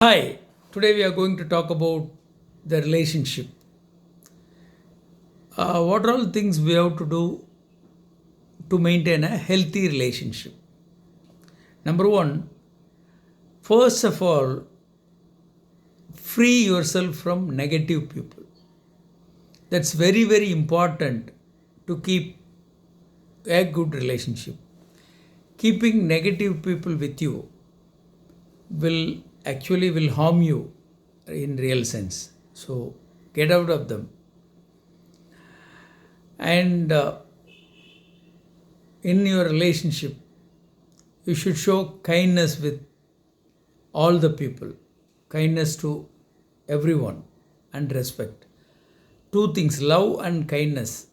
Hi, today we are going to talk about the relationship. What are all things we have to do to maintain a healthy relationship? Number one, first of all, free yourself from negative people. That's very, very important to keep a good relationship. Keeping negative people with you will harm you in real sense. So get out of them. And in your relationship, you should show kindness with all the people, kindness to everyone, and respect. Two things, love and kindness.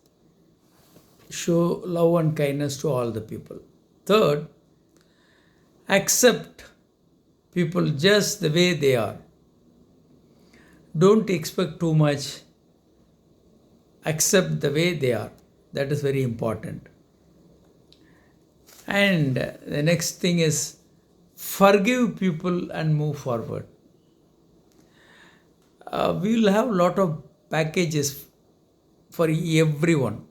Show love and kindness to all the people. Third, accept people just the way they are. Don't expect too much. Accept the way they are. That is very important. And the next thing is forgive people and move forward. We will have a lot of packages for everyone.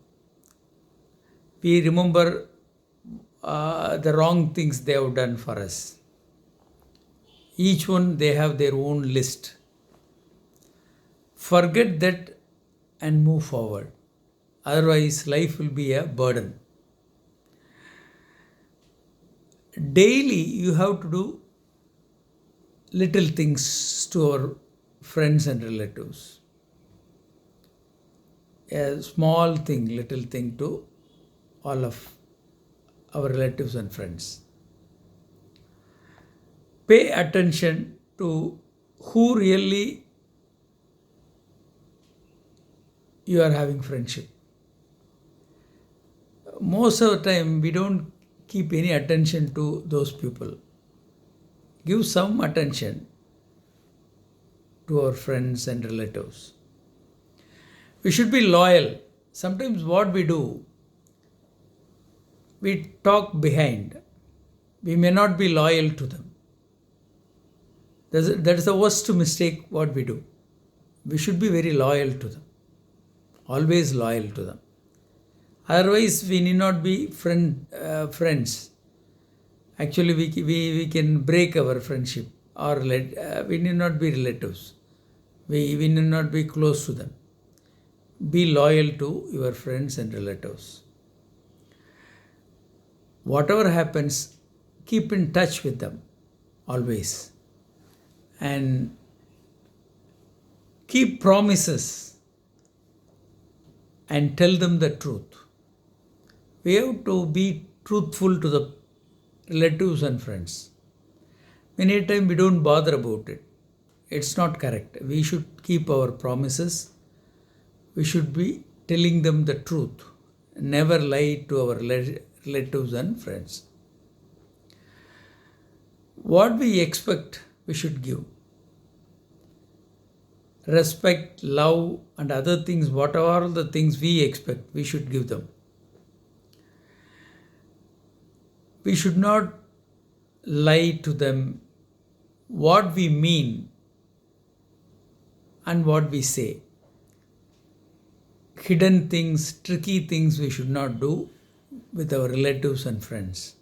We remember the wrong things they have done for us. Each one they have their own list. Forget that and move forward. Otherwise, life will be a burden. Daily, you have to do little things to our friends and relatives. A small thing, little thing to all of our relatives and friends. Pay attention to who really you are having friendship. Most of the time, we don't keep any attention to those people. Give some attention to our friends and relatives. We should be loyal. Sometimes, what we do, we talk behind. We may not be loyal to them. That is the worst mistake what we do. We should be very loyal to them. Always loyal to them. Otherwise, we need not be friends. Actually, we can break our friendship or we need not be relatives. We need not be close to them. Be loyal to your friends and relatives. Whatever happens, keep in touch with them always. And keep promises and tell them the truth. We have to be truthful to the relatives and friends. Many times we don't bother about it. It's not correct. We should keep our promises. We should be telling them the truth. Never lie to our relatives and friends. What we expect, we should give. Respect, love, and other things, whatever are the things we expect, we should give them. We should not lie to them what we mean and what we say. Hidden things, tricky things we should not do with our relatives and friends.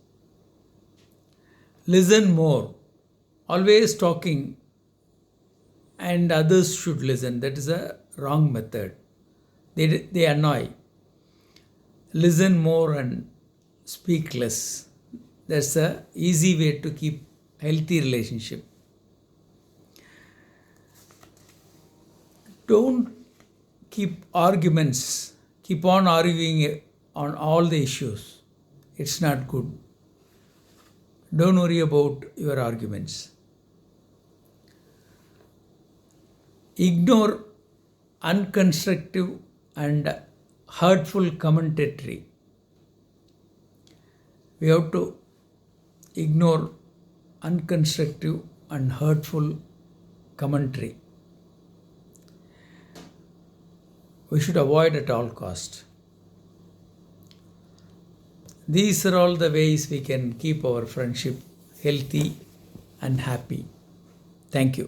Listen more. Always talking and others should listen. That is a wrong method. They annoy. Listen more and speak less. That's a easy way to keep healthy relationship. Don't keep arguments. Keep on arguing on all the issues. It's not good. Don't worry about your arguments. Ignore unconstructive and hurtful commentary. We have to ignore unconstructive and hurtful commentary. We should avoid at all cost. These are all the ways we can keep our friendship healthy and happy. Thank you.